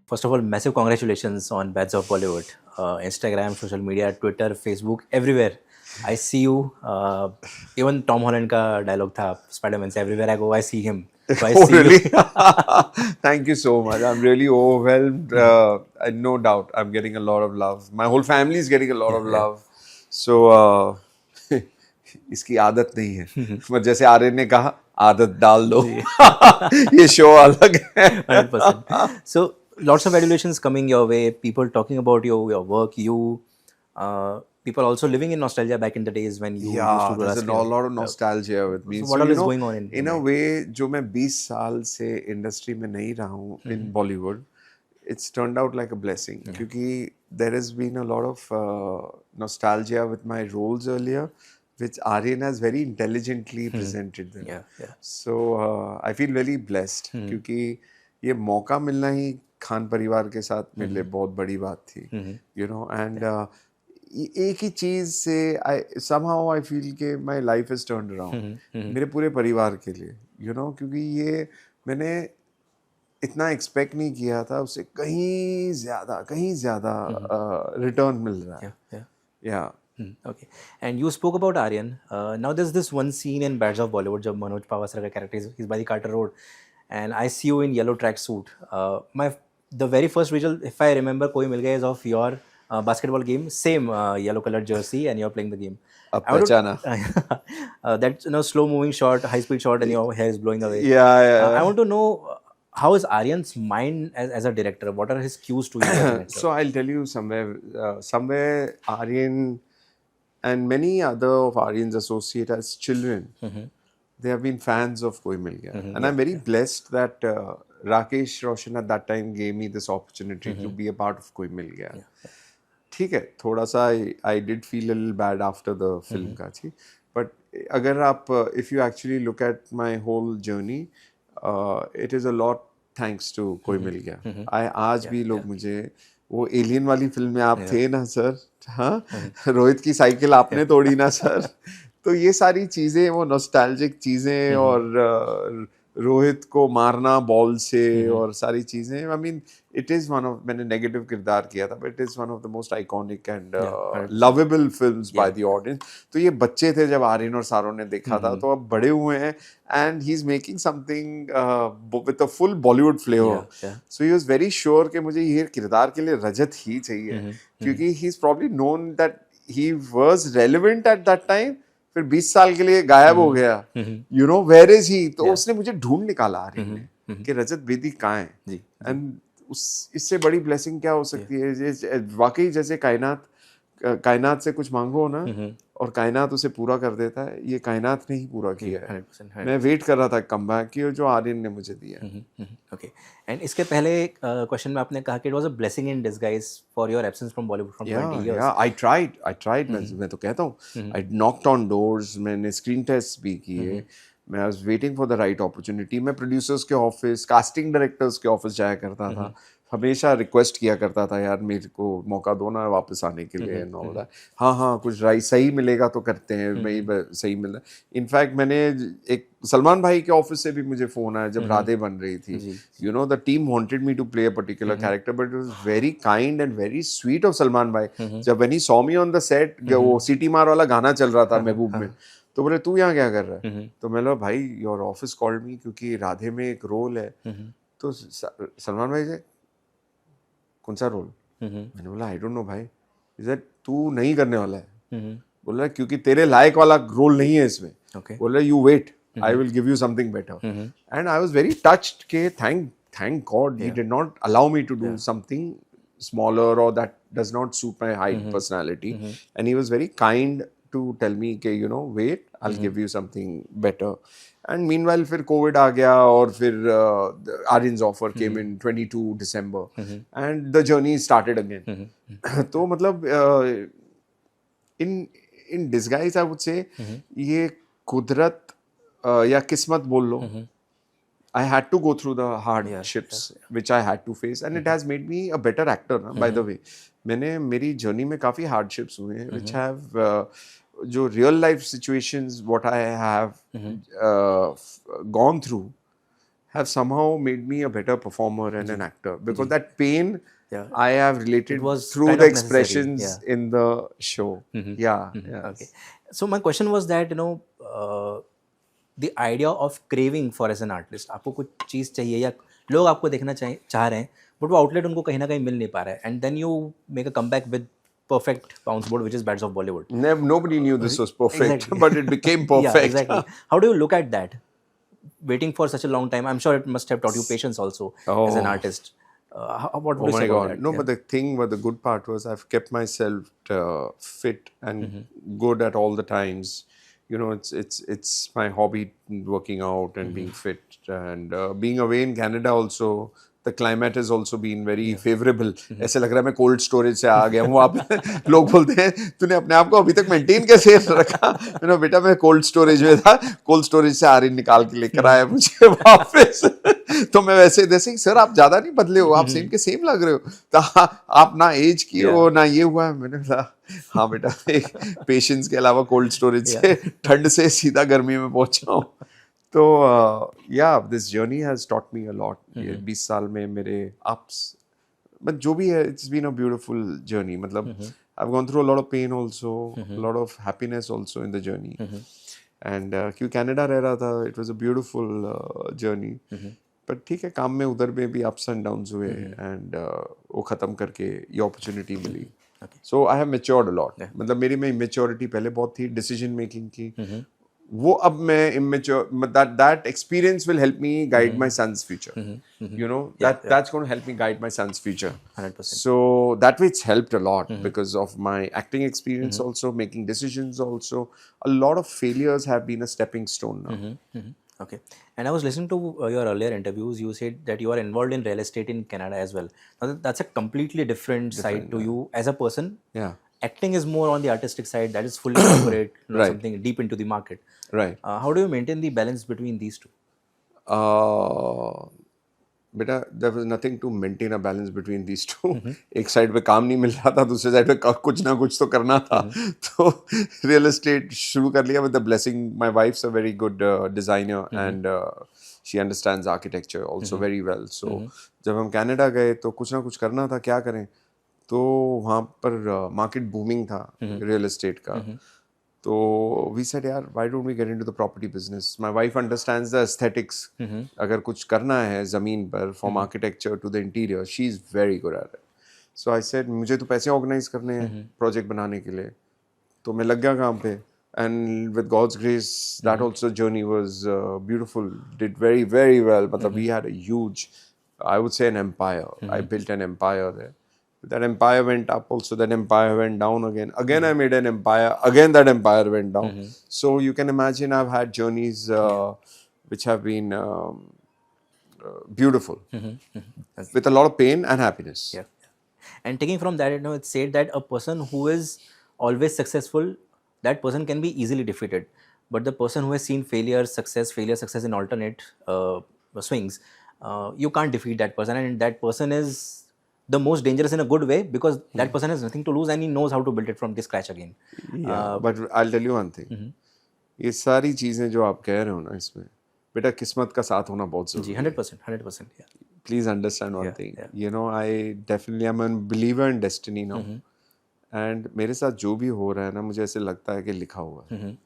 First of all, massive congratulations on Bats of Bollywood. Instagram, social media, Twitter, Facebook, everywhere. I see you. Even Tom Holland का dialogue था Spider-Man से, everywhere I go, I see him. So I Oh, see you. really? Thank you so much. I'm really overwhelmed. And no doubt, I'm getting a lot of love. My whole family is getting a lot of Yeah. love. So, इसकी आदत नहीं है. पर जैसे आर्यन ने कहा, आदत डाल दो. ये शो अलग है. 100%. So lots of adulations coming your way. People talking about your work. People also living in nostalgia back in the days when you used to Yeah, do there's a Raskio. lot of nostalgia with me. So So, what all you is know, going on in in your a mind? way, जो मैं 20 साल से industry में नहीं रहा हूँ in Bollywood, it's turned out like a blessing. क्योंकि there has been a lot of nostalgia with my roles earlier, which Aryan has very intelligently presented them. Yeah, yeah. So I feel very blessed क्योंकि ये मौका मिलना ही खान परिवार के साथ मेरे लिए बहुत बड़ी बात थी. You know, and एक ही चीज से आई somehow I feel कि my life has turned around मेरे पूरे परिवार के लिए, you know, क्योंकि ये मैंने इतना एक्सपेक्ट नहीं किया था, उससे कहीं ज्यादा रिटर्न मिल रहा है. Yeah. Yeah. Okay. And you spoke about Aryan. Now there's this one scene in Bats of Bollywood जब मनोज पावासर का character is by the Carter Road, and I see you in yellow track suit. The very first visual, if I remember, कोई मिल गया is of your basketball game, same yellow colored jersey, and you're playing the game. अब I want पहचाना. to that slow moving shot, high speed shot, and your hair is blowing away. Yeah. I want to know how is Aryan's mind as a director? What are his cues to you as an actor? So I'll tell you somewhere Aryan and many other of Aryan's associates as children, they have been fans of Koi Mil Gaya. And I'm very blessed that Rakesh Roshan at that time gave me this opportunity to be a part of Koi Mil Gaya. ठीक है, थोड़ा सा I did feel a little bad after the film का थी, but अगर आप if you actually look at my whole journey, it is a lot thanks to कोई मिल गया. आज भी लोग मुझे वो एलियन वाली फिल्म में आप थे ना सर, हाँ, रोहित की साइकिल आपने तोड़ी ना सर. तो ये सारी चीजें, वो नॉस्टैल्जिक चीजें, और रोहित को मारना बॉल से, और सारी चीजें, I mean it is one of, मैंने नेगेटिव किरदार किया था, but it is one of the most iconic and lovable films by the audience. तो ये बच्चे थे जब आर्यन और सारों ने देखा था, तो अब बड़े हुए हैं, and he is making something with a full Bollywood flavour. So he was very sure कि मुझे ये किरदार के लिए रजत ही चाहिए, क्योंकि he is probably known that he was relevant at that time. फिर 20 साल के लिए गायब हो गया, you know, where is he. तो उसने मुझे ढूंढ निकाला आर्यन ने कि रजत बेदी कहाँ है. एंड इससे बड़ी ब्लेसिंग क्या हो सकती है. वाकई जैसे कायनात से कुछ मांगो ना, और कायनात उसे पूरा कर देता है. ये कायनात ने ही पूरा किया है. 100%. मैं वेट कर रहा था कमबैक की, जो आर्यन ने मुझे दिया. Okay. And इसके पहले क्वेश्चन में आपने कहा कि it was a blessing in disguise for your absence from Bollywood from 20 years. Yeah, I tried. मैं तो कहता हूँ, I knocked on doors, मैंने स्क्रीन टेस्ट भी किए, मैं was waiting for the right opportunity. मैं प्रोड्यूसर्स के ऑफिस, कास्टिंग डायरेक्टर्स के ऑफिस जाया करता था, हमेशा रिक्वेस्ट किया करता था, यार मेरे को मौका दो ना वापस आने के लिए. हाँ, कुछ सही मिलेगा तो करते हैं. मैं सही मिला. इनफैक्ट मैंने एक सलमान भाई के ऑफिस से भी मुझे फोन आया जब राधे बन रही थी. You know, the team wanted me to play a particular character, but it was very kind and very sweet of Salman भाई. जब when he saw me on the set, वो सिटी मार वाला गाना चल रहा था महबूब में, तो बोले तू यहाँ क्या कर रहा है. तो मैं बोला भाई योर ऑफिस कॉल्ड मी, क्योंकि राधे में एक रोल है. तो सलमान भाई से, कौन सा रोल. मैंने बोला आई डोंट नो भाई. इज दैट तू नहीं करने वाला है. बोल रहा क्योंकि तेरे लायक वाला रोल नहीं है इसमें. बोल रहा you wait, I will give you something better. And I was very touched के thank God he did not allow me to do something smaller or that does not suit my height personality. And he was very kind to tell me कि you know wait, I'll give you something better. And meanwhile फिर COVID आ गया, और फिर Aryan's offer came in 22 December, and the journey started again. तो मतलब in disguise I would say ये कुदरत या किस्मत बोल लो. I had to go through the hardships which I had to face, and it has made me a better actor. By the way, मेरी journey में काफी hardships हुए हैं, which have जो real life situations what I have gone through have somehow made me a better performer and an actor, because that pain Yeah. I have related It was through kind the of necessary. expressions Yeah. in the show. Yeah, yeah. Okay. So my question was that the idea of craving for as an artist, आपको कुछ चीज़ चाहिए या लोग आपको देखना चाह रहे हैं, but वो outlet उनको कहीं ना कहीं मिल नहीं पा रहा है, and then you make a comeback with perfect bounce board, which is Badge of Bollywood. Nobody knew this was perfect, Exactly. but it became Yeah, perfect. exactly. How do you look at that? Waiting for such a long time, I'm sure it must have taught you patience also as an Oh. artist. What would Oh you my say about God. that? No, Yeah. but the good part was I've kept myself fit and good at all the times. You know, it's my hobby, working out and being fit, and being away in Canada also. The climate has also been very favorable. ऐसे लग रहा है मैं cold storage से आ गया हूँ वापस. लोग बोलते हैं तूने अपने आप को अभी तक मेंटेन कैसे रखा. मैंने बेटा मैं कोल्ड स्टोरेज में था, कोल्ड स्टोरेज से आर्यन निकाल के लेकर आया मुझे वापस. तो मैं वैसे जैसे ही सर आप ज्यादा नहीं बदले हो, आप सेम के सेम लग रहे हो. तो आप ना एज की हो ना ये हुआ. मैंने कहा हाँ बेटा, एक पेशेंस के अलावा कोल्ड स्टोरेज से ठंड से सीधा गर्मी में पहुंचा हूँ. तो या this journey has taught me a lot. ये 20 साल में मेरे अप्स, बट जो भी है, it's been a beautiful journey. मतलब I have gone through a lot of pain also, lot of happiness also in the journey. And क्योंकि Canada रह रहा था, it was a beautiful journey. But ठीक है, काम में उधर में भी अप्स एंड डाउन्स हुए, एंड वो ख़त्म करके ये अपॉर्चुनिटी मिली. So I have matured a lot. मतलब मेरी में इमेच्योरिटी पहले बहुत थी डिसीजन मेकिंग की. वो अब मैं immature, that experience will help me guide my son's future. You know, that's going to help me guide my son's future. 100%. So that way it's helped a lot because of my acting experience also, making decisions also. A lot of failures have been a stepping stone now. Okay. And I was listening to your earlier interviews. You said that you are involved in real estate in Canada as well. Now, that's a completely different side to you as a person. Yeah. Acting is more on the artistic side. That is fully corporate, Right. something deep into the market. Right. How do you maintain the balance between these two? बेटा there was nothing to maintain a balance between these two. एक side पे काम नहीं मिल रहा था, दूसरे side पे कुछ ना कुछ तो करना था. तो रियल एस्टेट शुरू कर लिया with the blessing. My wife's a very good designer and she understands architecture also very well. So जब हम कनाडा गए तो कुछ ना कुछ करना था, क्या करें. तो वहाँ पर मार्केट बूमिंग था रियल एस्टेट का. तो we said यार why don't we get into the property business. My wife understands the aesthetics. अगर कुछ करना है ज़मीन पर from architecture to the interior, she's very good at it. So I said मुझे तो पैसे ऑर्गेनाइज करने हैं प्रोजेक्ट बनाने के लिए. तो मैं लग गया काम पे. And with God's grace, that also journey was beautiful. Did very, very well. But we had a huge, I would say, an empire. I built an empire there. That empire went up also, that empire went down again. Again, I made an empire. Again, that empire went down. So you can imagine I've had journeys which have been beautiful, with a lot of pain and happiness. Yeah. And taking from that, it's said that a person who is always successful, that person can be easily defeated. But the person who has seen failure, success in alternate swings, you can't defeat that person. And that person is the most dangerous in a good way, because that person has nothing to lose and he knows how to build it from the scratch again. Yeah, but I'll tell you one thing. ये सारी चीज़ें जो आप कह रहे हो ना, इसमें बेटा किस्मत का साथ होना बहुत जी, ज़रूरी है. 100%. Yeah. Please understand one thing. You know, I definitely am a believer in destiny now. And मेरे साथ जो भी हो रहा है ना, मुझे ऐसे लगता है कि लिखा हुआ है.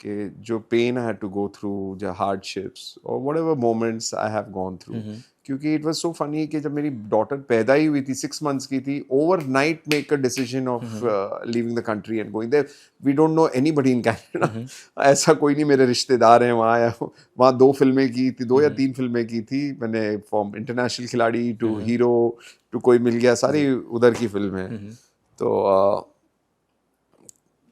कि जो pain I had to go through, जो हार्डशिप्स और whatever moments I have gone through. क्योंकि इट वाज सो फनी कि जब मेरी डॉटर पैदा ही हुई थी, 6 months की थी, overnight make a decision of leaving the country and going there. We don't know anybody in Canada. ऐसा कोई नहीं मेरे रिश्तेदार हैं वहाँ. वहाँ 2 फिल्में की थी, 2 या 3 फिल्में की थी मैंने. फ्रॉम इंटरनेशनल खिलाड़ी टू हीरो टू कोई मिल गया, सारी उधर की फिल्में. तो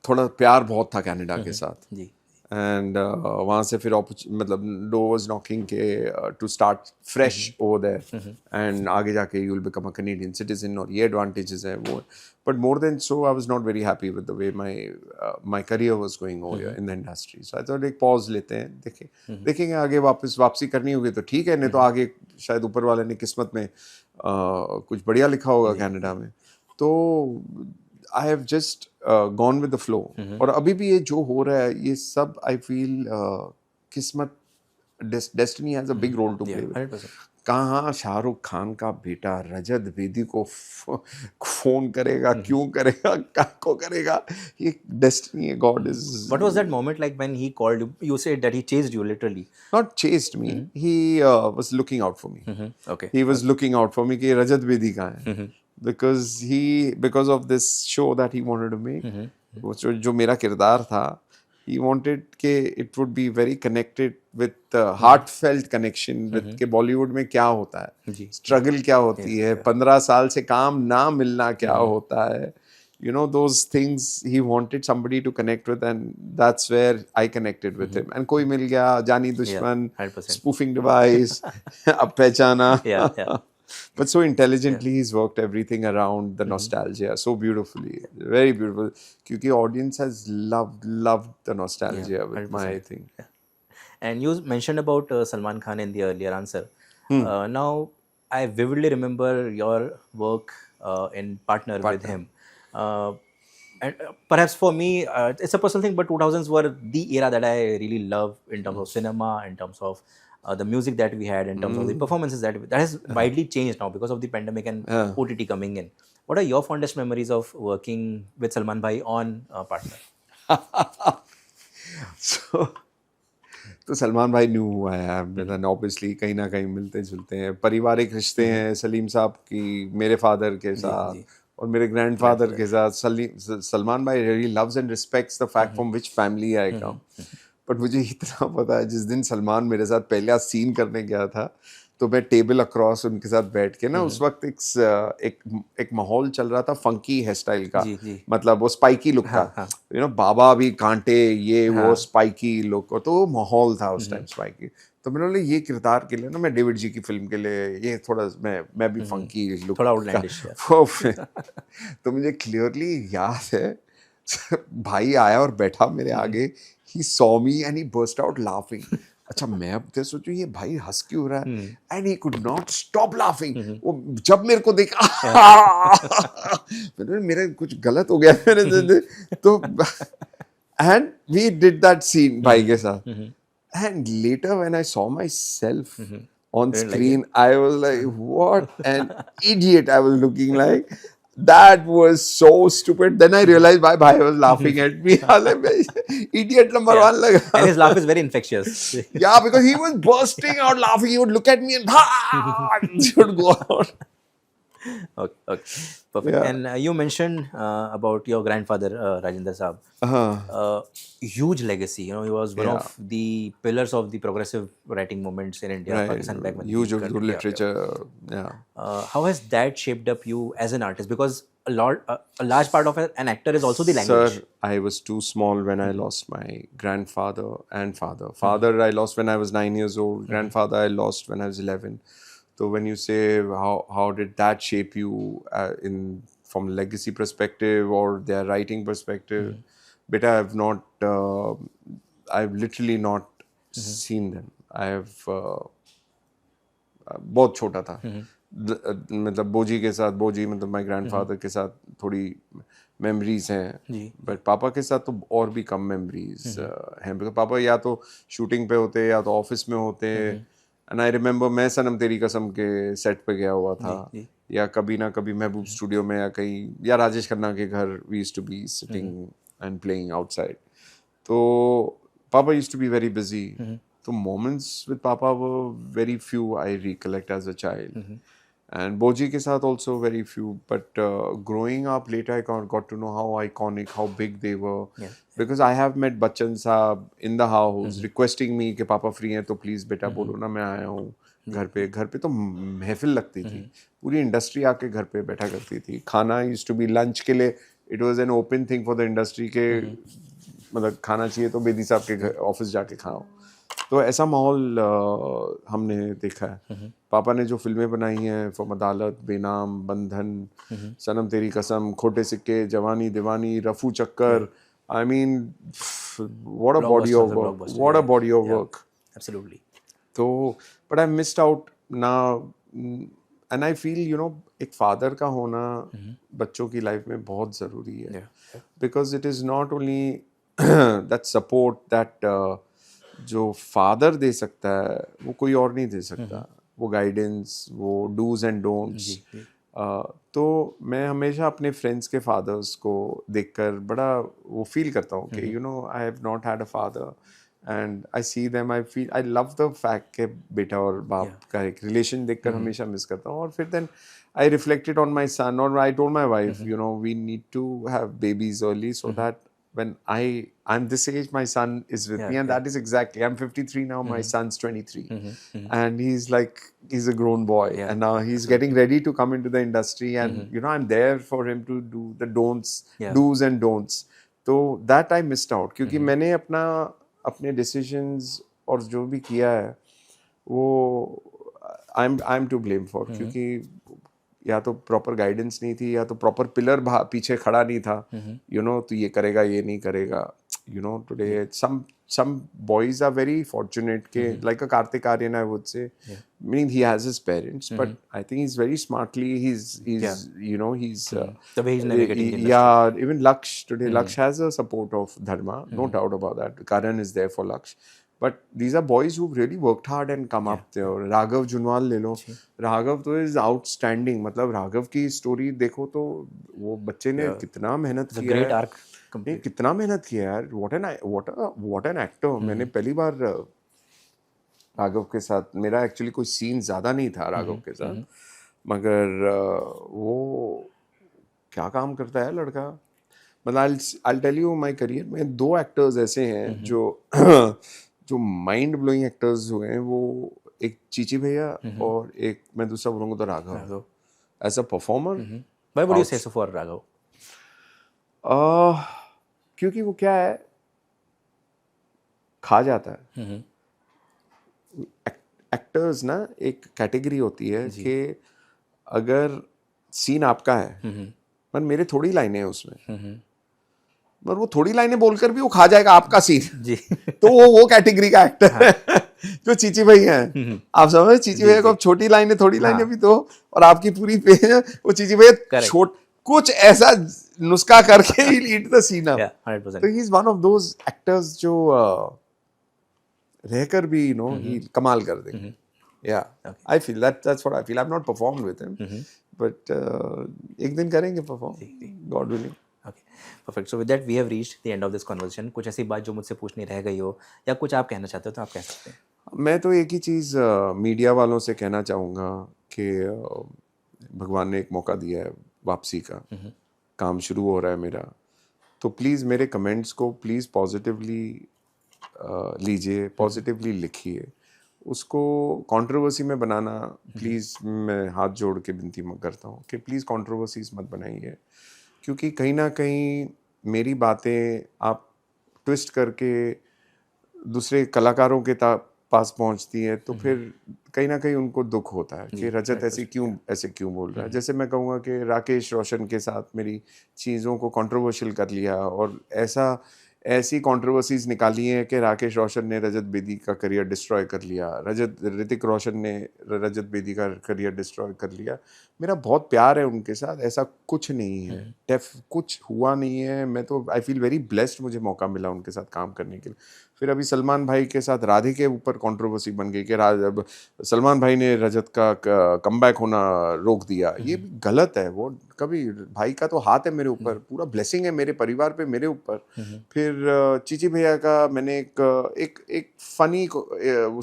थोड़ा प्यार बहुत था कनाडा के साथ. जी. एंड वहाँ से फिर मतलब डोर वाज नॉकिंग के to start fresh over there, and आगे जाके you will become a Canadian citizen, और ये एडवांटेजेस हैं वो. But more than so I was not very happy with the way my career was going over in the industry. So I thought एक pause लेते हैं, देखेंगे आगे वापसी करनी होगी तो ठीक है, नहीं तो आगे शायद ऊपर वाले ने किस्मत में कुछ बढ़िया लिखा होगा कनाडा में. तो I have just gone with the flow. और अभी भी ये जो हो रहा है ये सब आई फील किस्मत Destiny has a big role to play Yeah, with. 100%. कहाँ शाहरुख खान का बेटा रजत बेदी को फोन करेगा, क्यों करेगा, को करेगा, ये डेस्टिनी है. God is What was that moment like when he called you? You said that he chased you literally. not chased me. He was looking out for me. Okay. He was looking out for me कि रजत बेदी कहाँ है, because of this show that he wanted to make, वो जो मेरा किरदार था, he wanted के it would be very connected with heartfelt connection with के बॉलीवुड में क्या होता है, जी. स्ट्रगल क्या होती है, 15 साल से काम ना मिलना क्या होता है, you know, those things he wanted somebody to connect with, and that's where I connected with him. And कोई मिल गया, जानी दुश्मन, 100%. spoofing device, अब पहचाना. Yeah. But so intelligently he's worked everything around the nostalgia so beautifully, very beautiful. क्योंकि audience has loved the nostalgia with my 100%. thing. And you mentioned about Salman Khan in the earlier answer. Now, I vividly remember your work in Partner with him. And perhaps for me, it's a personal thing, but 2000s were the era that I really love in terms of cinema, in terms of the music that we had, in terms of the performances that has widely changed now because of the pandemic and OTT coming in. What are your fondest memories of working with Salman Bhai on Partner? So तो सलमान भाई new हुआ है, मतलब obviously कहीं ना कहीं मिलते जुलते हैं, पारिवारिक रिश्ते हैं सलीम साहब की मेरे फादर के साथ और मेरे ग्रैंडफादर के साथ. सलमान भाई really loves and respects the fact from which family I come. But मुझे इतना पता है, जिस दिन सलमान मेरे साथ पहला सीन करने गया था, तो मैं टेबल अक्रॉस उनके साथ बैठ के ना, उस वक्त एक माहौल चल रहा था फंकी हेयर स्टाइल का, मतलब वो स्पाइकी लुक का, यू नो, बाबा भी कांटे, ये वो स्पाइकी लुक, तो माहौल था उस टाइम स्पाइकी. तो मैंने बोला ये किरदार के लिए ना, मैं डेविड जी की फिल्म के लिए ये थोड़ा मैं भी फंकी लुक, थोड़ा आउटलैंडिश. तो मुझे क्लियरली याद है भाई आया और बैठा मेरे आगे, ही saw me and he burst out laughing. अच्छा, मैं अब तो सोचूं ये भाई हंस क्यों रहा है, and he could not stop laughing. वो जब मेरे को देखा मैंने मेरा कुछ गलत हो गया मेरे तो, and we did that scene भाई के साथ. And later when I saw myself on screen, I was like, what an idiot I was looking like. That was so stupid. Then I realized why Bhai was laughing at me. I was like, idiot number one. Like, and his laugh is very infectious. yeah, because he was bursting out laughing. He would look at me and he would go out. Okay, perfect. Yeah. And you mentioned about your grandfather, Rajendra Saab. Huge legacy. You know, he was one of the pillars of the progressive writing movements in India, Pakistan back when. Huge Urdu literature. Yeah. How has that shaped up you as an artist? Because a large part of an actor is also the language. Sir, I was too small when I lost my grandfather and father. Father I lost when I was 9 years old. Grandfather I lost when I was 11. So when you say how did that shape you in from legacy perspective or their writing perspective, beta I've literally not seen them. I have बहुत छोटा था, मतलब बोजी के साथ, बोजी मतलब my grandfather के साथ थोड़ी मेमोरीज हैं, बट पापा के साथ तो और भी कम मेमोरीज हैं, बिकॉज पापा या तो शूटिंग पे होते या तो ऑफिस में होते. एंड आई रिमेंबर मैं सनम तेरी कसम के सेट पे गया हुआ था, या कभी ना कभी महबूब स्टूडियो में, या कहीं, या राजेश खन्ना के घर we used to be sitting and playing outside. तो पापा used to be very busy. तो moments with Papa were very few I recollect as a child. And Boji ke saath also very few. But growing up later, I got to know how iconic, how big they were. Because I have met Bachchan Saab in the house requesting me कि पापा free हैं तो please बेटा बोलो ना, मैं आया हूँ घर पे. घर पे तो महफिल लगती थी, पूरी इंडस्ट्री आके घर पे बैठा करती थी. खाना used to be lunch के लिए, it was an open thing for the industry के, मतलब खाना चाहिए तो बेदी साहब के घर ऑफिस जाके खाओ. तो ऐसा माहौल हमने देखा है. पापा ने जो फिल्में बनाई हैं, फ्रॉम अदालत, बेनाम, बंधन, सनम तेरी कसम, खोटे सिक्के, जवानी दीवानी, रफू चक्कर, I mean, what a body of work, what a body of work. Absolutely. तो but I missed out now, and I feel, you know, एक फादर का होना बच्चों की लाइफ में बहुत ज़रूरी है, because it is not only that support, that जो फादर दे सकता है वो कोई और नहीं दे सकता, वो गाइडेंस, वो डूज एंड डोंट्स। तो मैं हमेशा अपने फ्रेंड्स के फादर्स को देखकर बड़ा वो फील करता हूँ कि you know I have not had a father and I see them, I feel, I love the fact के बेटा और बाप का एक रिलेशन देखकर हमेशा मिस करता हूँ। और फिर then I reflected on my son और I told my wife, you know we need to have babies early so that when I'm this age, my son is with me, and that is exactly, I'm 53 now, my son's 23, and he's a grown boy, and now he's getting ready to come into the industry, and you know I'm there for him to do the do's and don'ts. So that I missed out, क्योंकि मैंने अपने decisions और जो भी किया है वो I'm to blame for, क्योंकि या तो प्रॉपर गाइडेंस नहीं थी, या तो प्रॉपर पिलर पीछे खड़ा नहीं था, यू नो तो ये करेगा ये नहीं करेगा, you know today some boys are very fortunate के like a Kartik Aaryan I would say, meaning he has his parents, but I think he's very smartly he's you know he's the way he's navigating the industry. yeah, even Laksh today, Laksh has a support of Dharma, no doubt about that. Karan is there for Laksh, but these are boys who've really worked hard and come up there. Raghav Junwal ले लो, राघव तो is outstanding, मतलब राघव की story देखो तो वो बच्चे ने कितना मेहनत किया great है, arc नहीं कितना मेहनत किया यार, what an actor। मैंने पहली बार राघव के साथ, मेरा एक्चुअली कोई सीन ज़्यादा नहीं था राघव के साथ, मगर वो क्या काम करता है लड़का, मतलब I'll tell you my career में 2 एक्टर्स ऐसे हैं जो माइंड ब्लोइंग एक्टर्स हुए हैं, वो एक चीची भैया और एक मैं दूसरा बोलूँगा तो Raghav as a performer. Why would you say so for Raghav? क्योंकि वो क्या है, खा जाता है। एक्टर्स ना एक कैटेगरी होती है कि अगर सीन आपका है, पर मेरे थोड़ी लाइनें हैं उसमें, पर वो थोड़ी लाइनें बोलकर भी वो खा जाएगा आपका सीन जी तो वो कैटेगरी का एक्टर है जो चीची भाई हैं। आप समझ, चीची भैया को छोटी लाइनें थोड़ी लाइनें भी तो, और आपकी पूरी पे वो चीची भैया कुछ ऐसा नुस्खा करके ही लीड द सीन अप। 100%. तो he is one of those actors जो रहकर भी यू नो ही कमाल कर देंगे। Yeah, I feel that's what I feel. I've not performed with him, but एक दिन करेंगे perform, God willing. Okay, perfect. So with that, we have reached the end of this conversation. कुछ ऐसी बात जो मुझसे पूछनी रह गई हो या कुछ आप कहना चाहते हो तो आप कह सकते हैं। मैं तो एक ही चीज़ मीडिया वालों से कहना चाहूँगा कि भगवान ने एक मौका दिया है वापसी का, काम शुरू हो रहा है मेरा, तो प्लीज़ मेरे कमेंट्स को प्लीज़ पॉजिटिवली लीजिए, पॉजिटिवली लिखिए, उसको कंट्रोवर्सी में बनाना प्लीज़ मैं हाथ जोड़ के विनती करता हूँ कि प्लीज़ कंट्रोवर्सीज मत बनाइए, क्योंकि कहीं ना कहीं मेरी बातें आप ट्विस्ट करके दूसरे कलाकारों के पास पहुंचती है तो फिर कहीं ना कहीं उनको दुख होता है कि रजत ऐसे क्यों बोल रहा है। जैसे मैं कहूँगा कि राकेश रोशन के साथ मेरी चीज़ों को कंट्रोवर्शियल कर लिया और ऐसी कंट्रोवर्सीज निकाली हैं कि राकेश रोशन ने रजत बेदी का करियर डिस्ट्रॉय कर लिया, ऋतिक रोशन ने रजत बेदी का करियर डिस्ट्रॉय कर लिया। मेरा बहुत प्यार है उनके साथ, ऐसा कुछ नहीं है, कुछ हुआ नहीं है। मैं तो आई फील वेरी ब्लेस्ड, मुझे मौका मिला उनके साथ काम करने के लिए। फिर अभी सलमान भाई के साथ राधे के ऊपर कंट्रोवर्सी बन गई कि सलमान भाई ने रजत का कमबैक होना रोक दिया, ये भी गलत है। वो कभी भाई का तो हाथ है मेरे ऊपर, पूरा ब्लेसिंग है मेरे परिवार पे मेरे ऊपर। फिर चीची भैया का मैंने एक फनी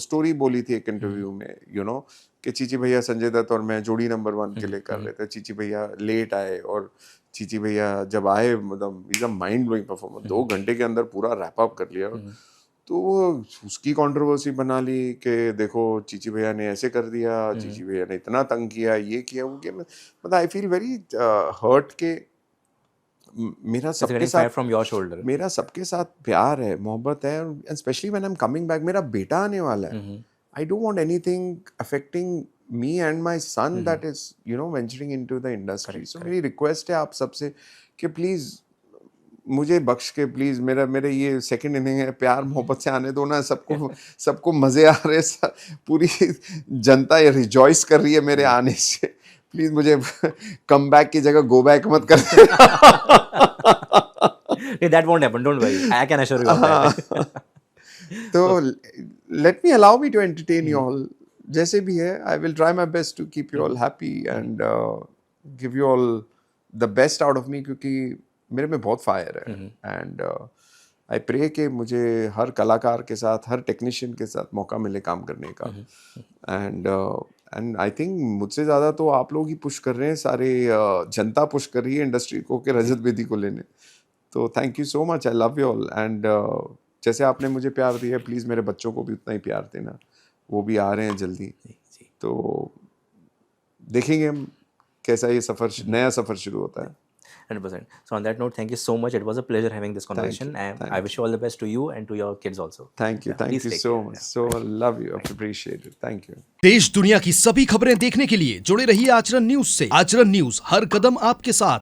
स्टोरी बोली थी एक इंटरव्यू में, यू नो कि चीची भैया संजय दत्त और मैं जोड़ी नंबर 1 के लिए कर रहे थे, चीची भैया लेट आए और चीची भैया जब आए मतलब is a mind blowing performance, 2 घंटे के अंदर पूरा रैप अप कर लिया। तो उसकी कंट्रोवर्सी बना ली कि देखो चीची भैया ने ऐसे कर दिया, चीची भैया ने इतना तंग किया, ये किया वो किया। मतलब आई फील वेरी हर्ट के मेरा सबके साथ प्यार है, मोहब्बत है, and specially when I am coming back, मेरा बेटा आने वाला है। I don't want anything affecting me and my son that is you know venturing into the industry. So मेरी रिक्वेस्ट है आप सबसे कि प्लीज मुझे बख्श के प्लीज मेरे ये सेकंड इनिंग है, प्यार मोहब्बत से आने दो ना। सबको मजे आ रहे, पूरी जनता ये रिजॉइस कर रही है मेरे आने से। प्लीज मुझे कम बैक की जगह गो बैक मत कर That won't happen, don't worry, I can assure you of that. तो let me allow me to entertain you all. जैसे भी है, I will try my best to keep you all happy and give you all the best out of me, क्योंकि मेरे में बहुत fire है and I pray कि मुझे हर कलाकार के साथ, हर टेक्नीशियन के साथ मौका मिले काम करने का and I think मुझसे ज़्यादा तो आप लोग ही पुश कर रहे हैं, सारे जनता पुश कर रही है इंडस्ट्री को कि रजत बेदी को लेने. तो thank you so much, I love you all and जैसे आपने मुझे प्यार दिया, प्लीज़ मेरे बच्चों को भी उतना ही प्यार देना. वो भी आ रहे हैं जल्दी, तो देखेंगे हम कैसा ये सफ़र, नया सफ़र शुरू होता है. 100%. So on that note, thank you so much. It was a pleasure having this conversation, and I wish you all the best to you and to your kids also. Thank you, thank you so much. So love you, appreciate it. Thank you. देश दुनिया की सभी खबरें देखने के लिए जुड़े रहिए आचरण न्यूज से. आचरण न्यूज, हर कदम आपके साथ.